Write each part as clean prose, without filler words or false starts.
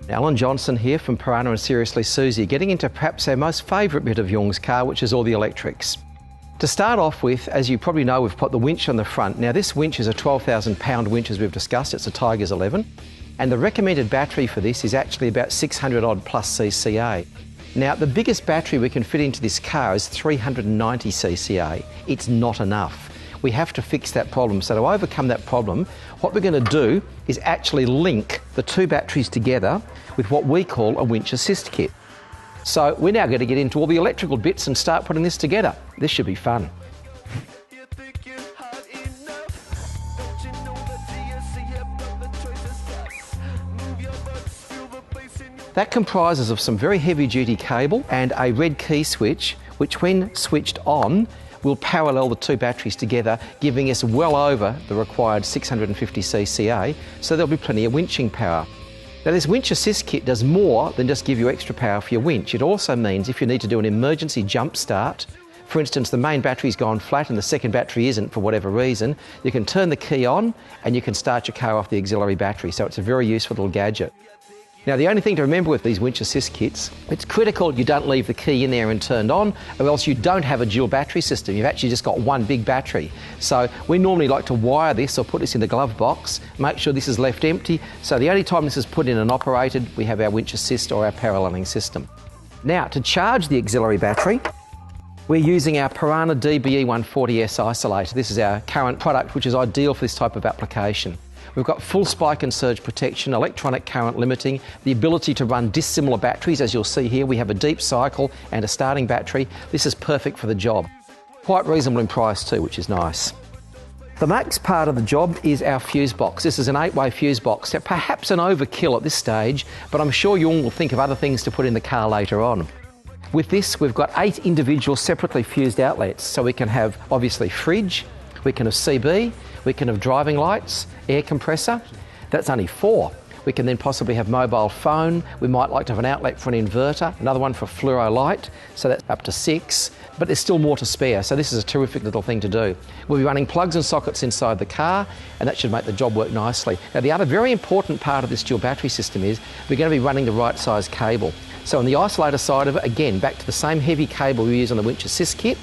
Alan Johnson here from Piranha and Seriously Susie, getting into perhaps our most favourite bit of Jung's car, which is all the electrics. To start off with, as you probably know, we've put the winch on the front. Now this winch is a 12,000 pound winch, as we've discussed. It's a Tigers 11. And the recommended battery for this is actually about 600 odd plus CCA. Now the biggest battery we can fit into this car is 390 CCA. It's not enough. We have to fix that problem. So to overcome that problem, what we're going to do is actually link the two batteries together with what we call a Winch Assist Kit. So we're now going to get into all the electrical bits and start putting this together. This should be fun. That comprises of some very heavy duty cable and a red key switch, which when switched on will parallel the two batteries together, giving us well over the required 650 CCA, so there'll be plenty of winching power. Now this Winch Assist Kit does more than just give you extra power for your winch. It also means if you need to do an emergency jump start, for instance the main battery's gone flat and the second battery isn't for whatever reason, you can turn the key on and you can start your car off the auxiliary battery, so it's a very useful little gadget. Now the only thing to remember with these Winch Assist Kits, it's critical you don't leave the key in there and turned on, or else you don't have a dual battery system. You've actually just got one big battery. So we normally like to wire this or put this in the glove box, make sure this is left empty, so the only time this is put in and operated, we have our Winch Assist or our paralleling system. Now to charge the auxiliary battery, we're using our Piranha DBE 140S isolator. This is our current product, which is ideal for this type of application. We've got full spike and surge protection, electronic current limiting, the ability to run dissimilar batteries. As you'll see here, we have a deep cycle and a starting battery. This is perfect for the job. Quite reasonable in price too, which is nice. The next part of the job is our fuse box. This is an 8-way fuse box. Now, perhaps an overkill at this stage, but I'm sure you all will think of other things to put in the car later on. With this, we've got 8 individual separately fused outlets. So we can have, obviously, fridge, we can have CB, we can have driving lights, air compressor. That's only 4. We can then possibly have mobile phone. We might like to have an outlet for an inverter, another one for fluoro light, so that's up to 6, but there's still more to spare, so this is a terrific little thing to do. We'll be running plugs and sockets inside the car, and that should make the job work nicely. Now the other very important part of this dual battery system is we're going to be running the right size cable. So on the isolator side of it, again, back to the same heavy cable we use on the Winch Assist Kit,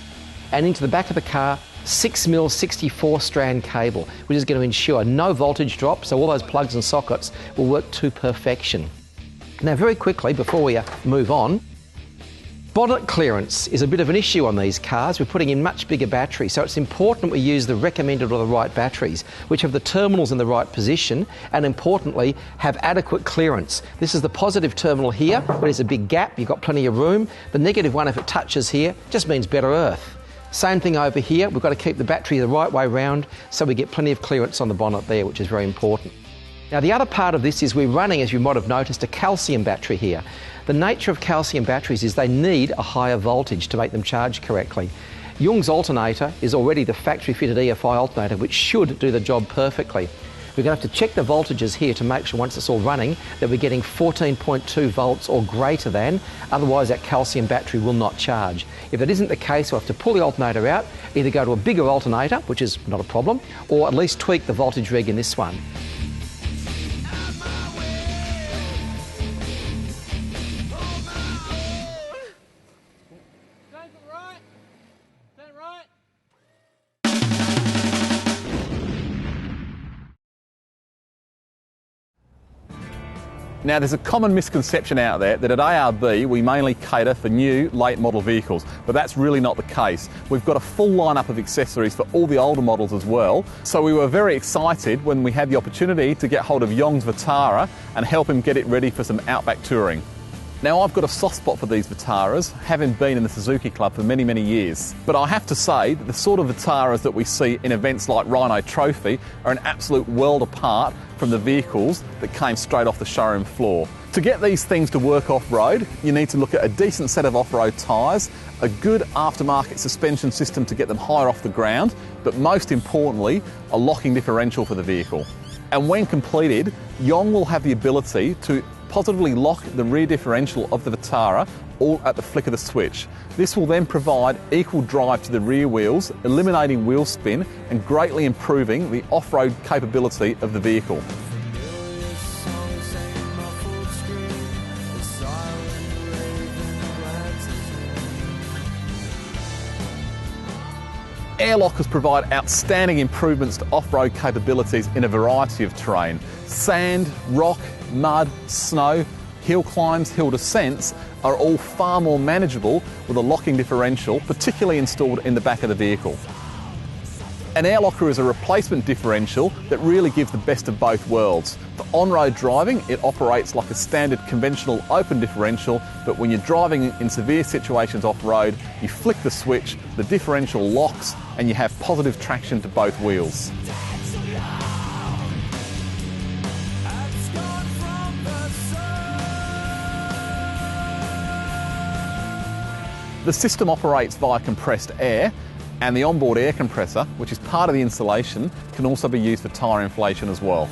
and into the back of the car, 6mm 64 strand cable, which is going to ensure no voltage drop, so all those plugs and sockets will work to perfection. Now very quickly, before we move on, bonnet clearance is a bit of an issue on these cars. We're putting in much bigger batteries, so it's important we use the recommended or the right batteries, which have the terminals in the right position and importantly have adequate clearance. This is the positive terminal here, where there's a big gap, you've got plenty of room. The negative one, if it touches here, just means better earth. Same thing over here, we've got to keep the battery the right way round so we get plenty of clearance on the bonnet there, which is very important. Now the other part of this is we're running, as you might have noticed, a calcium battery here. The nature of calcium batteries is they need a higher voltage to make them charge correctly. Jung's alternator is already the factory fitted EFI alternator, which should do the job perfectly. We're going to have to check the voltages here to make sure once it's all running that we're getting 14.2 volts or greater than, otherwise that calcium battery will not charge. If that isn't the case, we'll have to pull the alternator out, either go to a bigger alternator, which is not a problem, or at least tweak the voltage reg in this one. Now there's a common misconception out there that at ARB we mainly cater for new, late model vehicles, but that's really not the case. We've got a full lineup of accessories for all the older models as well, so we were very excited when we had the opportunity to get hold of Jong's Vitara and help him get it ready for some outback touring. Now I've got a soft spot for these Vitaras, having been in the Suzuki Club for many, many years. But I have to say that the sort of Vitaras that we see in events like Rhino Trophy are an absolute world apart from the vehicles that came straight off the showroom floor. To get these things to work off-road, you need to look at a decent set of off-road tyres, a good aftermarket suspension system to get them higher off the ground, but most importantly, a locking differential for the vehicle. And when completed, Jong will have the ability to positively lock the rear differential of the Vitara all at the flick of the switch. This will then provide equal drive to the rear wheels, eliminating wheel spin and greatly improving the off-road capability of the vehicle. Air Lockers provide outstanding improvements to off-road capabilities in a variety of terrain. Sand, rock, mud, snow, hill climbs, hill descents are all far more manageable with a locking differential, particularly installed in the back of the vehicle. An Air Locker is a replacement differential that really gives the best of both worlds. For on-road driving, it operates like a standard conventional open differential, but when you're driving in severe situations off-road, you flick the switch, the differential locks, and you have positive traction to both wheels. The system operates via compressed air, and the onboard air compressor, which is part of the installation, can also be used for tyre inflation as well.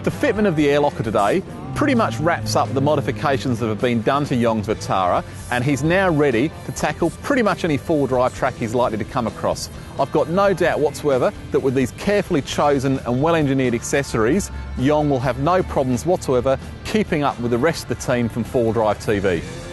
The fitment of the Air Locker today pretty much wraps up the modifications that have been done to Yong's Vitara, and he's now ready to tackle pretty much any four-wheel drive track he's likely to come across. I've got no doubt whatsoever that with these carefully chosen and well-engineered accessories, Yong will have no problems whatsoever keeping up with the rest of the team from 4Wheel Drive TV.